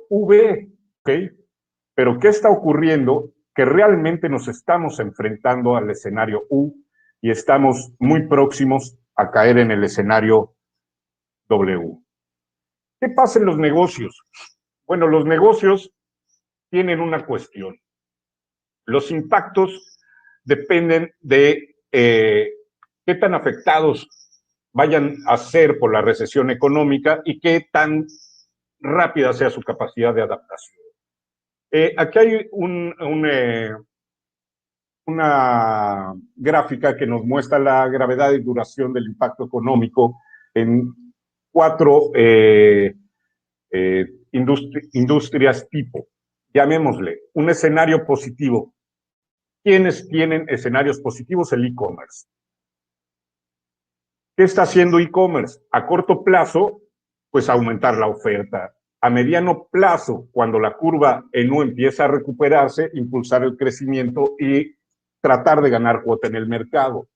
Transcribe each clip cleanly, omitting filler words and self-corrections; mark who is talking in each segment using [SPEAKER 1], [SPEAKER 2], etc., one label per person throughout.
[SPEAKER 1] V, ¿ok? Pero ¿qué está ocurriendo? Que realmente nos estamos enfrentando al escenario U y estamos muy próximos a caer en el escenario W. ¿Qué pasa en los negocios? Bueno, los negocios tienen una cuestión. Los impactos dependen de qué tan afectados vayan a ser por la recesión económica y qué tan rápida sea su capacidad de adaptación. Aquí hay una gráfica que nos muestra la gravedad y duración del impacto económico en 4 industrias tipo. Llamémosle un escenario positivo. ¿Quiénes tienen escenarios positivos? El e-commerce. ¿Qué está haciendo e-commerce? A corto plazo, pues aumentar la oferta. A mediano plazo, cuando la curva en U empieza a recuperarse, impulsar el crecimiento y tratar de ganar cuota en el mercado.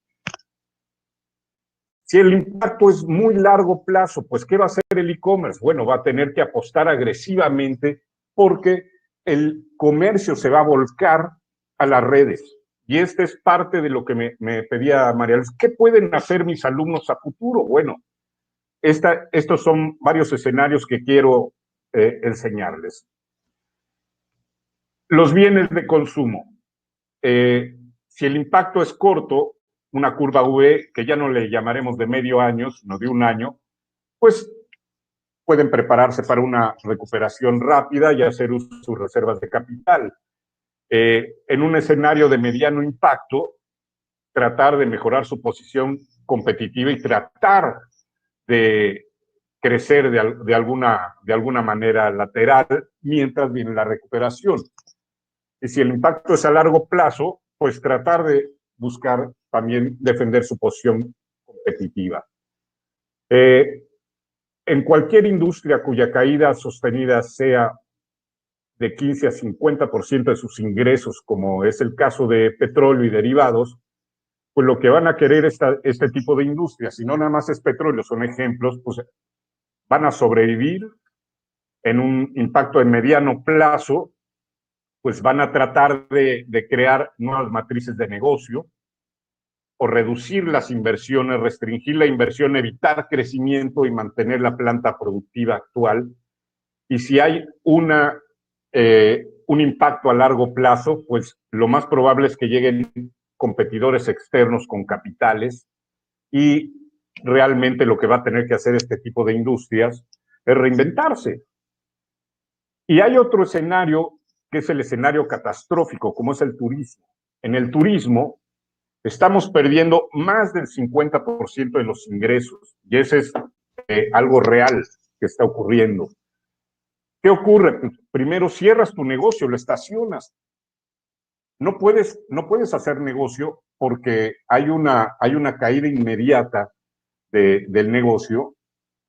[SPEAKER 1] Si el impacto es muy largo plazo, pues ¿qué va a hacer el e-commerce? Bueno, va a tener que apostar agresivamente porque el comercio se va a volcar a las redes. Y esta es parte de lo que me pedía María Luis. ¿Qué pueden hacer mis alumnos a futuro? Bueno, estos son varios escenarios que quiero enseñarles. Los bienes de consumo. Si el impacto es corto, una curva V, que ya no le llamaremos de medio año, sino de un año, pues pueden prepararse para una recuperación rápida y hacer uso de sus reservas de capital. En un escenario de mediano impacto, tratar de mejorar su posición competitiva y tratar de crecer de alguna manera lateral mientras viene la recuperación. Y si el impacto es a largo plazo, pues tratar de buscar también defender su posición competitiva. En cualquier industria cuya caída sostenida sea de 15 a 50% de sus ingresos, como es el caso de petróleo y derivados, pues lo que van a querer este tipo de industrias, si no nada más es petróleo, son ejemplos, pues van a sobrevivir en un impacto de mediano plazo, pues van a tratar de crear nuevas matrices de negocio o reducir las inversiones, restringir la inversión, evitar crecimiento y mantener la planta productiva actual. Y si hay un impacto a largo plazo, pues lo más probable es que lleguen competidores externos con capitales y realmente lo que va a tener que hacer este tipo de industrias es reinventarse. Y hay otro escenario que es el escenario catastrófico, como es el turismo. En el turismo estamos perdiendo más del 50% de los ingresos y ese es algo real que está ocurriendo. ¿Qué ocurre? Pues primero cierras tu negocio, lo estacionas. No puedes hacer negocio porque hay una caída inmediata del negocio,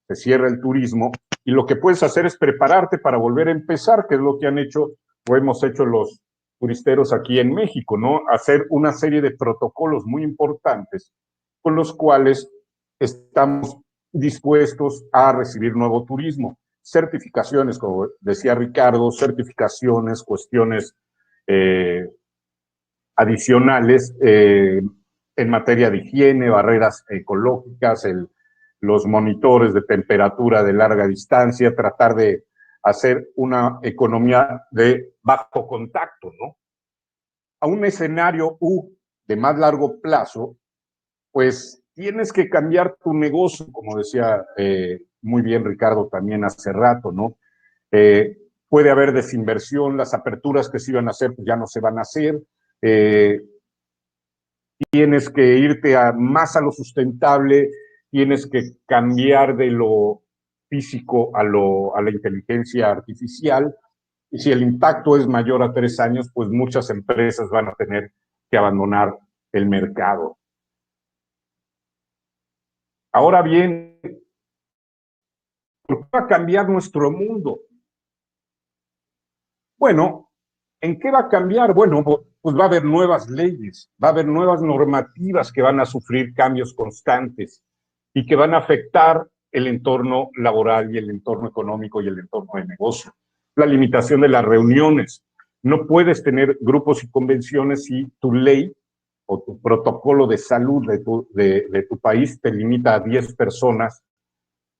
[SPEAKER 1] se cierra el turismo y lo que puedes hacer es prepararte para volver a empezar, que es lo que han hecho o hemos hecho los turisteros aquí en México, ¿no? Hacer una serie de protocolos muy importantes con los cuales estamos dispuestos a recibir nuevo turismo. Certificaciones, como decía Ricardo, certificaciones, cuestiones adicionales en materia de higiene, barreras ecológicas, los monitores de temperatura de larga distancia, tratar de hacer una economía de bajo contacto, ¿no? A un escenario U de más largo plazo, pues tienes que cambiar tu negocio, como decía muy bien Ricardo también hace rato, ¿no? Puede haber desinversión, las aperturas que se iban a hacer pues ya no se van a hacer, tienes que irte más a lo sustentable, tienes que cambiar de lo físico a la inteligencia artificial, y si el impacto es mayor a 3 años, pues muchas empresas van a tener que abandonar el mercado. Ahora bien, ¿por qué va a cambiar nuestro mundo? Bueno, ¿en qué va a cambiar? Bueno, pues va a haber nuevas leyes, va a haber nuevas normativas que van a sufrir cambios constantes y que van a afectar el entorno laboral y el entorno económico y el entorno de negocio. La limitación de las reuniones. No puedes tener grupos y convenciones si tu ley o tu protocolo de salud de tu país te limita a 10 personas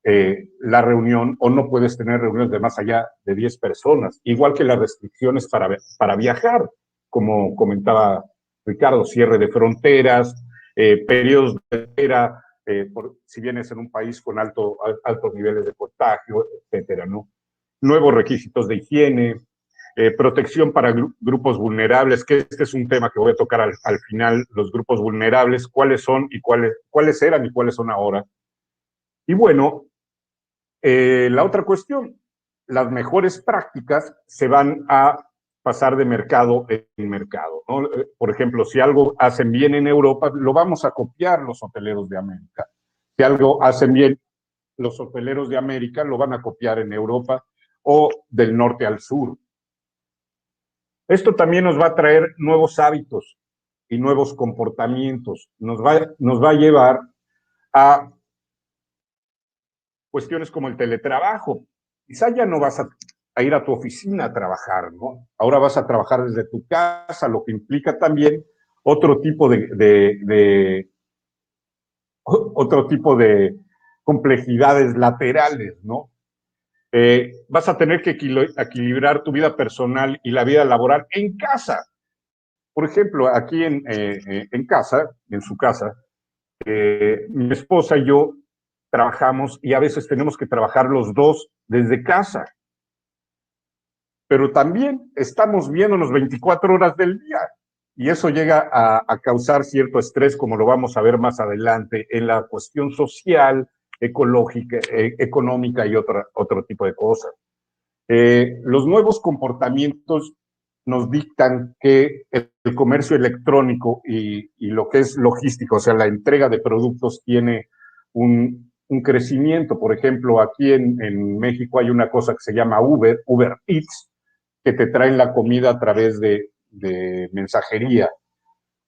[SPEAKER 1] la reunión, o no puedes tener reuniones de más allá de 10 personas. Igual que las restricciones para viajar, como comentaba Ricardo, cierre de fronteras, periodos de espera, si vienes en un país con altos niveles de contagio, etcétera, ¿no? Nuevos requisitos de higiene, protección para grupos vulnerables, que este es un tema que voy a tocar al final, los grupos vulnerables, cuáles son y cuáles eran y cuáles son ahora. Y bueno, la otra cuestión, las mejores prácticas se van a pasar de mercado en mercado, ¿no? Por ejemplo, si algo hacen bien en Europa, lo vamos a copiar los hoteleros de América. Si algo hacen bien los hoteleros de América, lo van a copiar en Europa o del norte al sur. Esto también nos va a traer nuevos hábitos y nuevos comportamientos. Nos va a llevar a cuestiones como el teletrabajo. Quizá ya no vas a ir a tu oficina a trabajar, ¿no? Ahora vas a trabajar desde tu casa, lo que implica también otro tipo otro tipo de complejidades laterales, ¿no? Vas a tener que equilibrar tu vida personal y la vida laboral en casa. Por ejemplo, aquí en casa, en su casa, mi esposa y yo trabajamos y a veces tenemos que trabajar los dos desde casa, pero también estamos viéndonos 24 horas del día y eso llega a causar cierto estrés, como lo vamos a ver más adelante, en la cuestión social, ecológica, económica y otro tipo de cosas. Los nuevos comportamientos nos dictan que el comercio electrónico y lo que es logístico, o sea, la entrega de productos tiene un crecimiento. Por ejemplo, aquí en México hay una cosa que se llama Uber Eats, que te traen la comida a través de mensajería,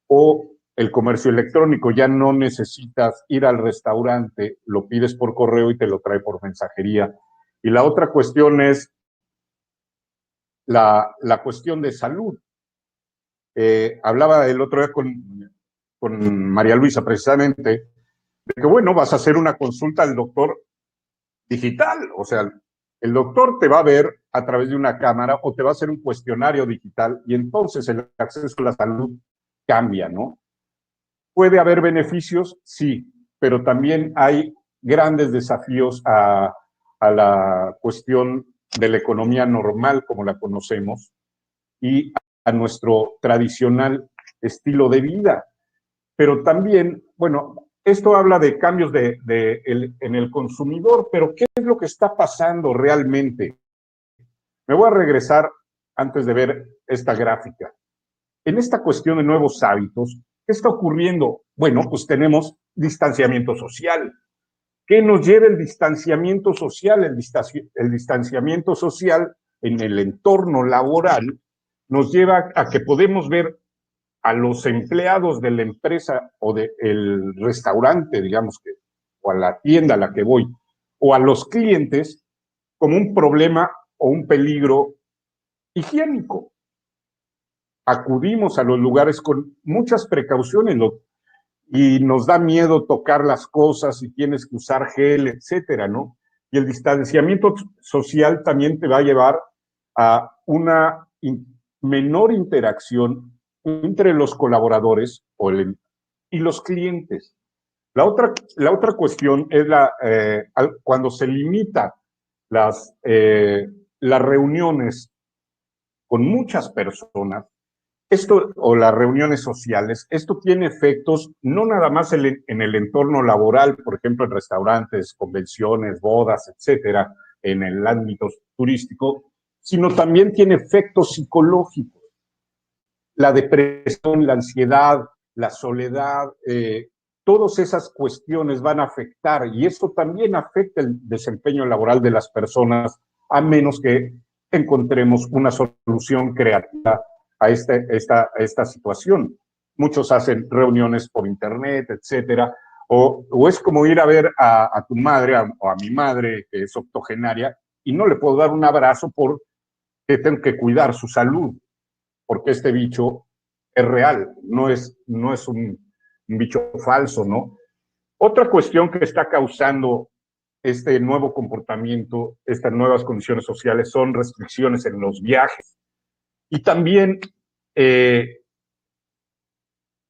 [SPEAKER 1] o el comercio electrónico. Ya no necesitas ir al restaurante, lo pides por correo y te lo trae por mensajería. Y la otra cuestión es la cuestión de salud. Hablaba el otro día con María Luisa precisamente, de que bueno, vas a hacer una consulta al doctor digital, o sea, el doctor te va a ver a través de una cámara o te va a hacer un cuestionario digital y entonces el acceso a la salud cambia, ¿no? ¿Puede haber beneficios? Sí, pero también hay grandes desafíos a la cuestión de la economía normal como la conocemos y a nuestro tradicional estilo de vida. Pero también, bueno, esto habla de cambios en el consumidor, pero ¿qué es lo que está pasando realmente? Me voy a regresar antes de ver esta gráfica. En esta cuestión de nuevos hábitos, ¿qué está ocurriendo? Bueno, pues tenemos distanciamiento social. ¿Qué nos lleva el distanciamiento social? El distanciamiento social en el entorno laboral nos lleva a que podemos ver a los empleados de la empresa o del restaurante, digamos que, o a la tienda a la que voy, o a los clientes como un problema o un peligro higiénico. Acudimos a los lugares con muchas precauciones y nos da miedo tocar las cosas y tienes que usar gel, etcétera, ¿no? Y el distanciamiento social también te va a llevar a una menor interacción entre los colaboradores y los clientes. La otra cuestión es cuando se limita las reuniones con muchas personas, o las reuniones sociales, esto tiene efectos no nada más en el entorno laboral, por ejemplo, en restaurantes, convenciones, bodas, etcétera, en el ámbito turístico, sino también tiene efectos psicológicos. La depresión, la ansiedad, la soledad, todas esas cuestiones van a afectar y esto también afecta el desempeño laboral de las personas, a menos que encontremos una solución creativa a esta situación. Muchos hacen reuniones por internet, etcétera, o es como ir a ver a tu madre o a mi madre, que es octogenaria, y no le puedo dar un abrazo por que tengo que cuidar su salud, porque este bicho es real, no es un bicho falso, ¿no? Otra cuestión que está causando este nuevo comportamiento, estas nuevas condiciones sociales, son restricciones en los viajes. Y también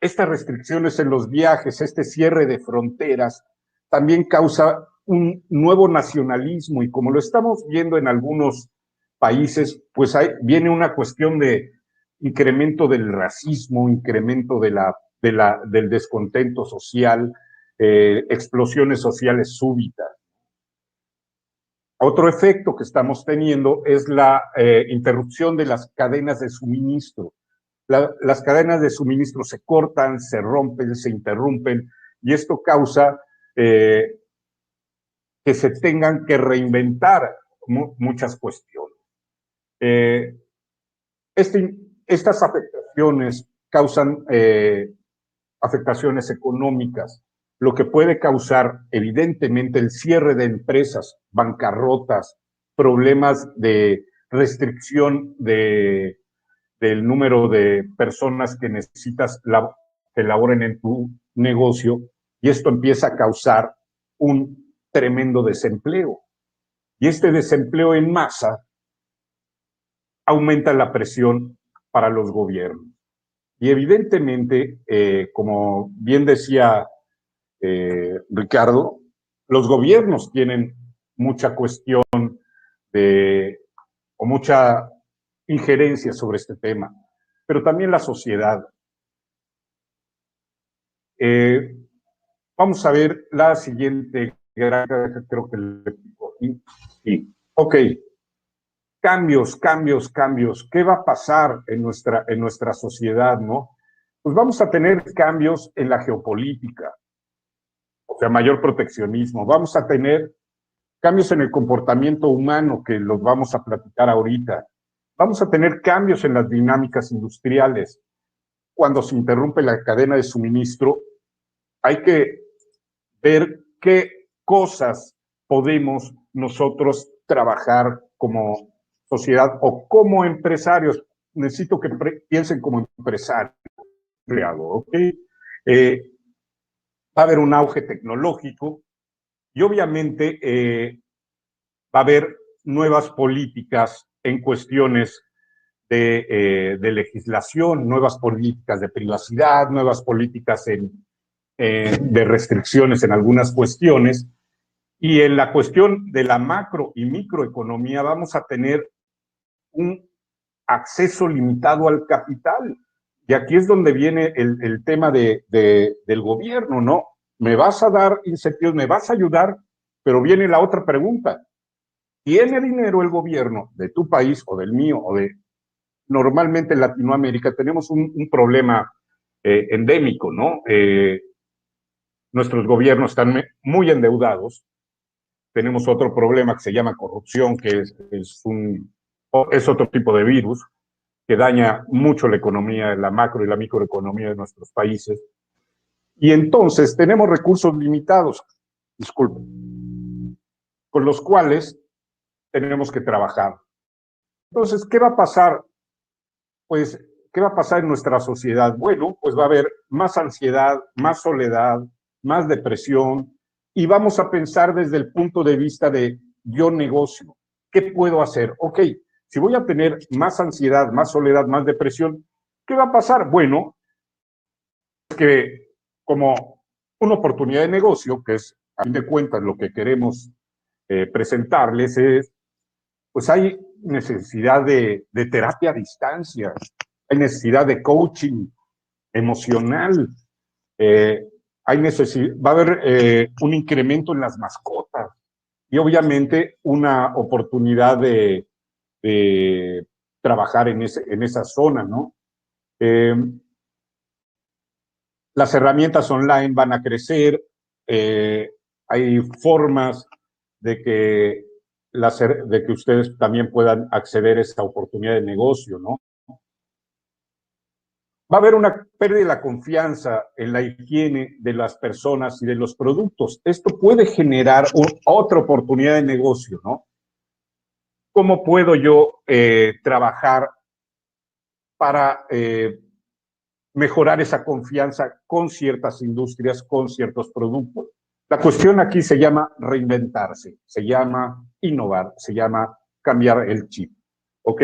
[SPEAKER 1] estas restricciones en los viajes, este cierre de fronteras, también causa un nuevo nacionalismo, y como lo estamos viendo en algunos países, pues viene una cuestión de incremento del racismo, incremento del descontento social, explosiones sociales súbitas. Otro efecto que estamos teniendo es la interrupción de las cadenas de suministro. Las cadenas de suministro se cortan, se rompen, se interrumpen, y esto causa que se tengan que reinventar muchas cuestiones. Estas afectaciones causan afectaciones económicas, lo que puede causar evidentemente el cierre de empresas, bancarrotas, problemas de restricción del número de personas que necesitas que laboren en tu negocio, y esto empieza a causar un tremendo desempleo. Y este desempleo en masa aumenta la presión para los gobiernos. Y evidentemente, como bien decía Ricardo, los gobiernos tienen mucha cuestión o mucha injerencia sobre este tema, pero también la sociedad. Vamos a ver la siguiente gráfica, creo que le pico aquí. Sí. Ok. Cambios. ¿Qué va a pasar en nuestra sociedad, no? Pues vamos a tener cambios en la geopolítica, o sea, mayor proteccionismo. Vamos a tener cambios en el comportamiento humano, que los vamos a platicar ahorita. Vamos a tener cambios en las dinámicas industriales. Cuando se interrumpe la cadena de suministro, hay que ver qué cosas podemos nosotros trabajar como sociedad o como empresarios. Necesito que piensen como empresario, empleado, ¿ok? Va a haber un auge tecnológico y obviamente va a haber nuevas políticas en cuestiones de legislación, nuevas políticas de privacidad, nuevas políticas de restricciones en algunas cuestiones. Y en la cuestión de la macro y microeconomía vamos a tener un acceso limitado al capital. Y aquí es donde viene el tema del gobierno, ¿no? Me vas a dar incentivos, me vas a ayudar, pero viene la otra pregunta. ¿Tiene dinero el gobierno de tu país o del mío o de... Normalmente en Latinoamérica tenemos un problema endémico, ¿no? Nuestros gobiernos están muy endeudados. Tenemos otro problema que se llama corrupción, que es otro tipo de virus que daña mucho la economía, la macro y la microeconomía de nuestros países. Y entonces tenemos recursos limitados, disculpen, con los cuales tenemos que trabajar. Entonces, ¿qué va a pasar? Pues, ¿qué va a pasar en nuestra sociedad? Bueno, pues va a haber más ansiedad, más soledad, más depresión, y vamos a pensar desde el punto de vista de yo negocio. ¿Qué puedo hacer? Ok, si voy a tener más ansiedad, más soledad, más depresión, ¿qué va a pasar? Bueno, es que como una oportunidad de negocio, que es a fin de cuentas lo que queremos presentarles, pues hay necesidad de terapia a distancia, hay necesidad de coaching emocional, va a haber un incremento en las mascotas y obviamente una oportunidad de trabajar en esa zona, ¿no? Las herramientas online van a crecer, hay formas de que ustedes también puedan acceder a esta oportunidad de negocio, ¿no? Va a haber una pérdida de la confianza en la higiene de las personas y de los productos. Esto puede generar otra oportunidad de negocio, ¿no? ¿cómo puedo yo trabajar para mejorar esa confianza con ciertas industrias, con ciertos productos? La cuestión aquí se llama reinventarse, se llama innovar, se llama cambiar el chip, ¿ok?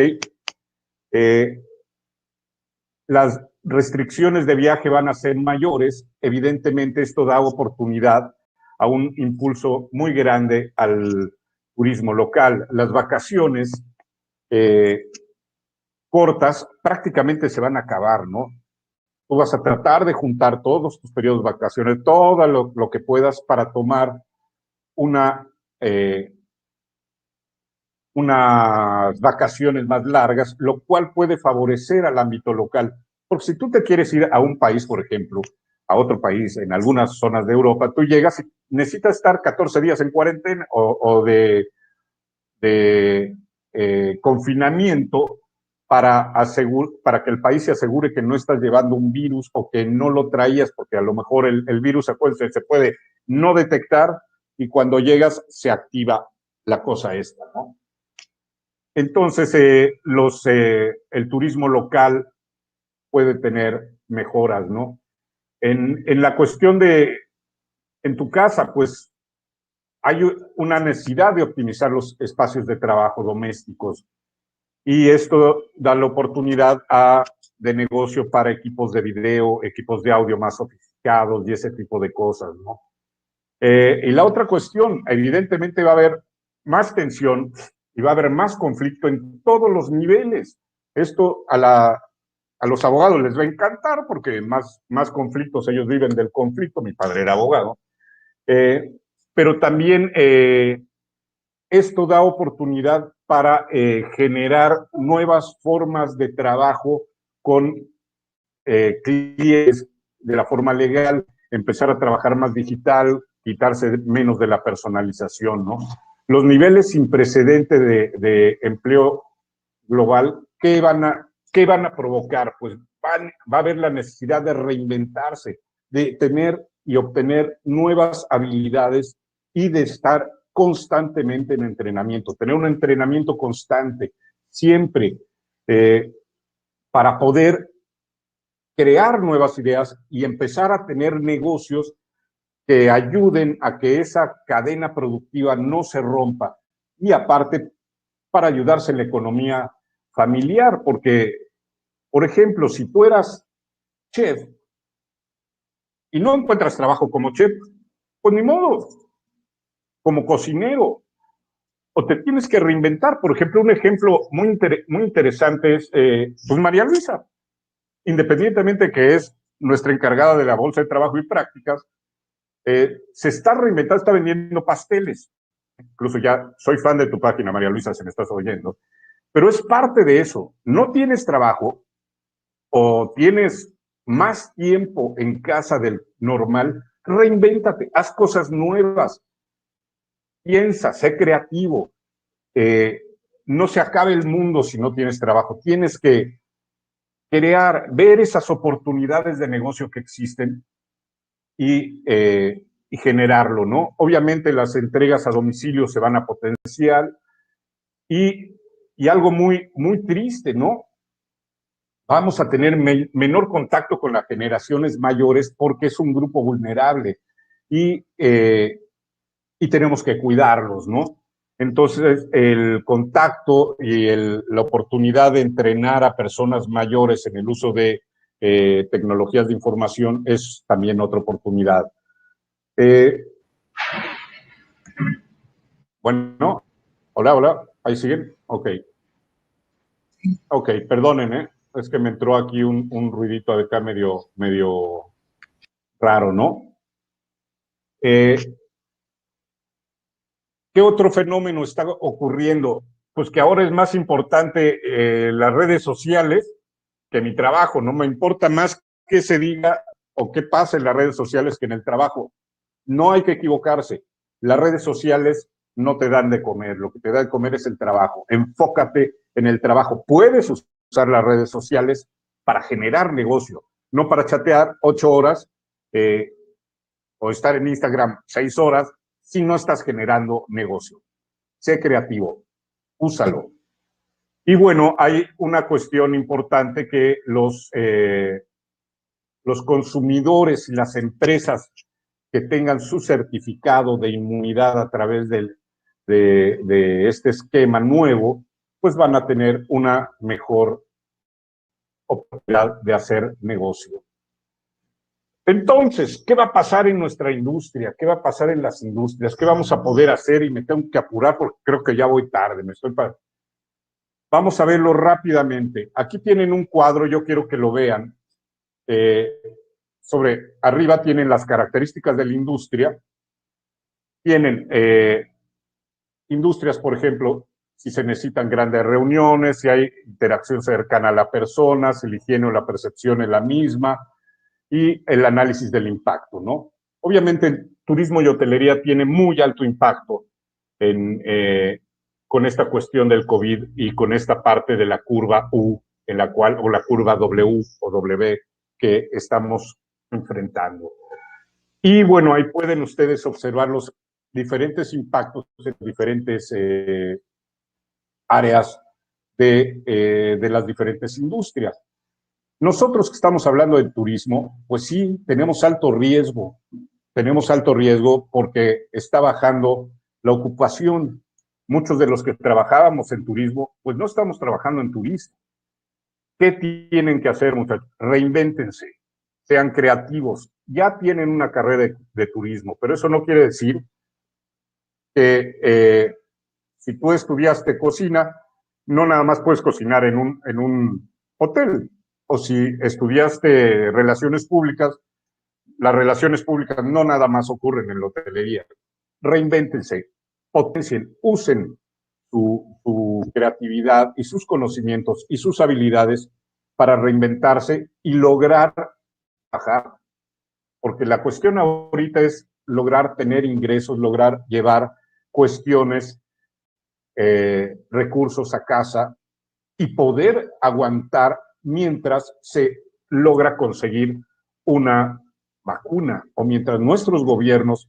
[SPEAKER 1] Las restricciones de viaje van a ser mayores, evidentemente esto da oportunidad a un impulso muy grande al turismo local. Las vacaciones cortas prácticamente se van a acabar, ¿no? Tú vas a tratar de juntar todos tus periodos de vacaciones, todo lo que puedas para tomar unas vacaciones más largas, lo cual puede favorecer al ámbito local. Porque si tú te quieres ir a un país, por ejemplo, a otro país, en algunas zonas de Europa, tú llegas y necesitas estar 14 días en cuarentena o de confinamiento para que el país se asegure que no estás llevando un virus o que no lo traías, porque a lo mejor el virus se puede no detectar y cuando llegas se activa la cosa esta, ¿no? Entonces, el turismo local puede tener mejoras, ¿no? En la cuestión en tu casa, pues hay una necesidad de optimizar los espacios de trabajo domésticos y esto da la oportunidad de negocio para equipos de video, equipos de audio más sofisticados y ese tipo de cosas, ¿no? Y la otra cuestión, evidentemente va a haber más tensión y va a haber más conflicto en todos los niveles. Esto a los abogados les va a encantar porque más conflictos, ellos viven del conflicto, mi padre era abogado, pero también esto da oportunidad para generar nuevas formas de trabajo con clientes de la forma legal, empezar a trabajar más digital, quitarse menos de la personalización, ¿no? Los niveles sin precedente de empleo global, ¿qué van a provocar? Pues va a haber la necesidad de reinventarse, de tener y obtener nuevas habilidades y de estar constantemente en entrenamiento, tener un entrenamiento constante, siempre, para poder crear nuevas ideas y empezar a tener negocios que ayuden a que esa cadena productiva no se rompa. Y aparte, para ayudarse en la economía familiar, porque, por ejemplo, si tú eras chef y no encuentras trabajo como chef, pues ni modo, como cocinero, o te tienes que reinventar. Por ejemplo, un ejemplo muy interesante es pues María Luisa, independientemente que es nuestra encargada de la Bolsa de Trabajo y Prácticas, se está reinventando, está vendiendo pasteles. Incluso ya soy fan de tu página, María Luisa, si me estás oyendo. Pero es parte de eso. No tienes trabajo o tienes más tiempo en casa del normal, reinvéntate, haz cosas nuevas, piensa, sé creativo. Eh, no se acabe el mundo si no tienes trabajo. Tienes que crear, ver esas oportunidades de negocio que existen y generarlo, ¿no? Obviamente las entregas a domicilio se van a potenciar y algo muy triste, ¿no? Vamos a tener menor contacto con las generaciones mayores porque es un grupo vulnerable y tenemos que cuidarlos, ¿no? Entonces, el contacto y la oportunidad de entrenar a personas mayores en el uso de tecnologías de información es también otra oportunidad. Bueno, hola, ahí siguen. Ok, perdonen, es que me entró aquí un ruidito de acá medio raro, ¿no? ¿Qué otro fenómeno está ocurriendo? Pues que ahora es más importante las redes sociales que mi trabajo, no me importa más qué se diga o qué pase en las redes sociales que en el trabajo. No hay que equivocarse. Las redes sociales no te dan de comer, lo que te da de comer es el trabajo. Enfócate en el trabajo. Puedes usar las redes sociales para generar negocio, no para chatear 8 horas o estar en Instagram 6 horas si no estás generando negocio. Sé creativo. úsalo. Y bueno, hay una cuestión importante que los consumidores y las empresas que tengan su certificado de inmunidad a través de este esquema nuevo, pues van a tener una mejor oportunidad de hacer negocio. Entonces, ¿qué va a pasar en nuestra industria? ¿Qué va a pasar en las industrias? ¿Qué vamos a poder hacer? Y me tengo que apurar porque creo que ya voy tarde. Vamos a verlo rápidamente. Aquí tienen un cuadro, yo quiero que lo vean. Sobre arriba tienen las características de la industria. Tienen industrias, por ejemplo, si se necesitan grandes reuniones, si hay interacción cercana a la persona, si la higiene o la percepción es la misma, y el análisis del impacto, ¿no? Obviamente, turismo y hotelería tiene muy alto impacto con esta cuestión del COVID y con esta parte de la curva U, en la cual, o la curva W o W que estamos enfrentando. Y bueno, ahí pueden ustedes observar los diferentes impactos en diferentes áreas de las diferentes industrias. Nosotros que estamos hablando de turismo, pues sí, tenemos alto riesgo porque está bajando la ocupación. Muchos de los que trabajábamos en turismo, pues no estamos trabajando en turismo. ¿Qué tienen que hacer, muchachos? Reinvéntense, sean creativos. Ya tienen una carrera de turismo, pero eso no quiere decir que si tú estudiaste cocina, no nada más puedes cocinar en un hotel. O si estudiaste relaciones públicas, las relaciones públicas no nada más ocurren en la hotelería. Reinvéntense, potencien, usen su creatividad y sus conocimientos y sus habilidades para reinventarse y lograr bajar. Porque la cuestión ahorita es lograr tener ingresos, lograr llevar cuestiones, recursos a casa y poder aguantar mientras se logra conseguir una vacuna o mientras nuestros gobiernos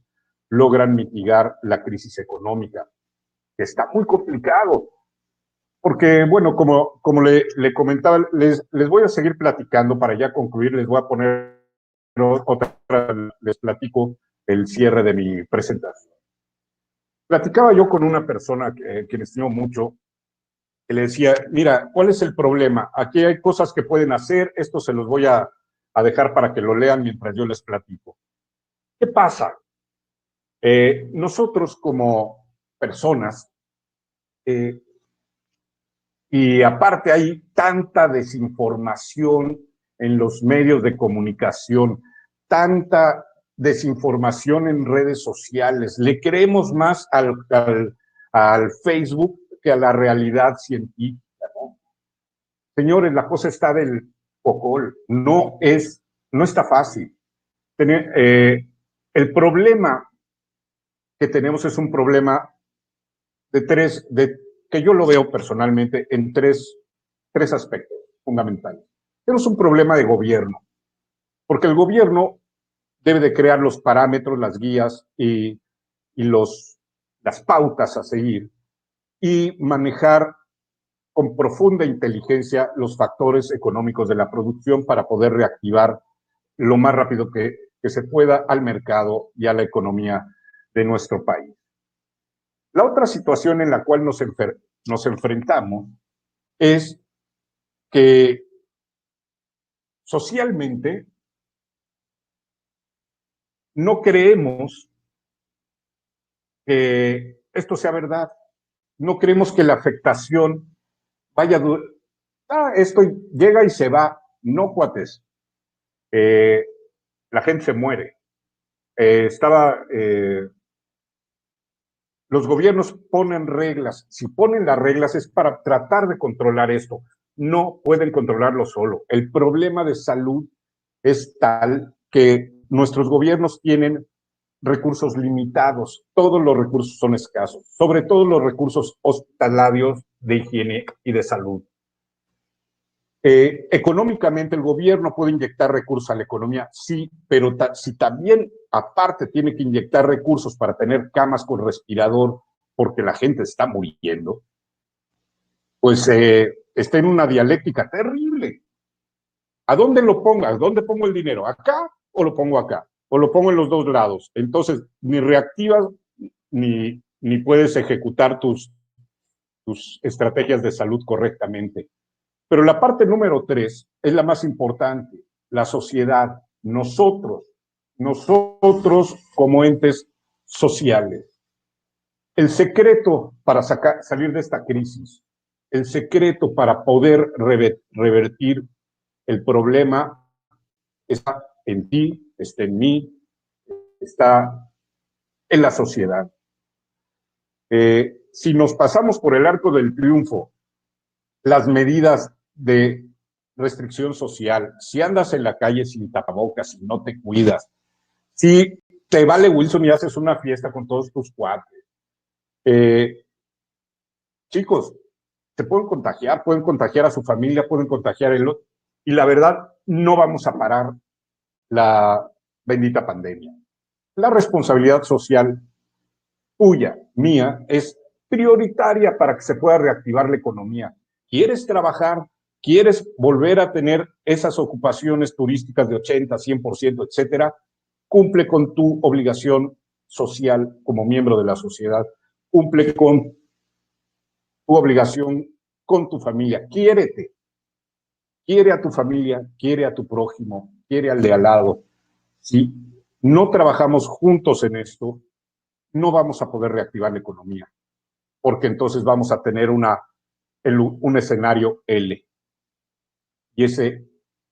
[SPEAKER 1] logran mitigar la crisis económica, que está muy complicado. Porque, bueno, como le comentaba, les voy a seguir platicando para ya concluir, les voy a poner otra, les platico el cierre de mi presentación. Platicaba yo con una persona que estimo mucho, que le decía, mira, ¿cuál es el problema? Aquí hay cosas que pueden hacer, esto se los voy a dejar para que lo lean mientras yo les platico. ¿Qué pasa? Nosotros como personas, y aparte hay tanta desinformación en los medios de comunicación, tanta desinformación en redes sociales, le creemos más al Facebook que a la realidad científica, ¿no? Señores, la cosa está del cocol, no está fácil. El problema que tenemos es un problema que yo lo veo personalmente en tres aspectos fundamentales. Tenemos un problema de gobierno, porque el gobierno debe de crear los parámetros, las guías y las pautas a seguir y manejar con profunda inteligencia los factores económicos de la producción para poder reactivar lo más rápido que se pueda al mercado y a la economía de nuestro país. La otra situación en la cual nos enfrentamos es que socialmente no creemos que esto sea verdad. No creemos que la afectación vaya esto llega y se va. No, cuates. La gente se muere. Los gobiernos ponen reglas. Si ponen las reglas es para tratar de controlar esto. No pueden controlarlo solo. El problema de salud es tal que nuestros gobiernos tienen recursos limitados. Todos los recursos son escasos, sobre todo los recursos hospitalarios, de higiene y de salud. Económicamente el gobierno puede inyectar recursos a la economía, sí, pero si también aparte tiene que inyectar recursos para tener camas con respirador porque la gente está muriendo, pues está en una dialéctica terrible. ¿A dónde lo pongas? ¿Dónde pongo el dinero? ¿Acá o lo pongo acá? ¿O lo pongo en los dos lados? Entonces, ni reactivas ni puedes ejecutar tus estrategias de salud correctamente. Pero la parte número 3 es la más importante, la sociedad, nosotros como entes sociales. El secreto para salir de esta crisis, el secreto para poder revertir el problema está en ti, está en mí, está en la sociedad. Si nos pasamos por el arco del triunfo las medidas de restricción social, si andas en la calle sin tapabocas, si no te cuidas, si te vale Wilson y haces una fiesta con todos tus cuates, chicos, se pueden contagiar a su familia, pueden contagiar el otro, y la verdad, no vamos a parar la bendita pandemia. La responsabilidad social tuya, mía, es prioritaria para que se pueda reactivar la economía. ¿Quieres trabajar? ¿Quieres volver a tener esas ocupaciones turísticas de 80, 100%, etcétera? Cumple con tu obligación social como miembro de la sociedad. Cumple con tu obligación con tu familia. Quiérete. Quiere a tu familia, quiere a tu prójimo, quiere al de al lado. Si no trabajamos juntos en esto, no vamos a poder reactivar la economía, porque entonces vamos a tener un escenario L. Y ese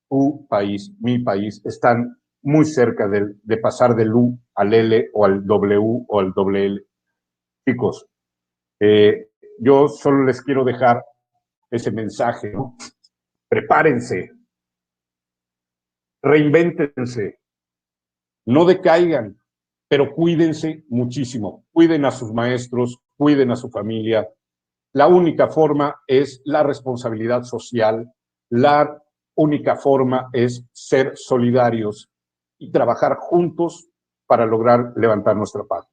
[SPEAKER 1] tu país, mi país, están muy cerca de pasar del U al L o al W o al doble L. Chicos, yo solo les quiero dejar ese mensaje, ¿no? Prepárense, reinvéntense, no decaigan, pero cuídense muchísimo. Cuiden a sus maestros, cuiden a su familia. La única forma es la responsabilidad social, la única forma es ser solidarios y trabajar juntos para lograr levantar nuestra paz.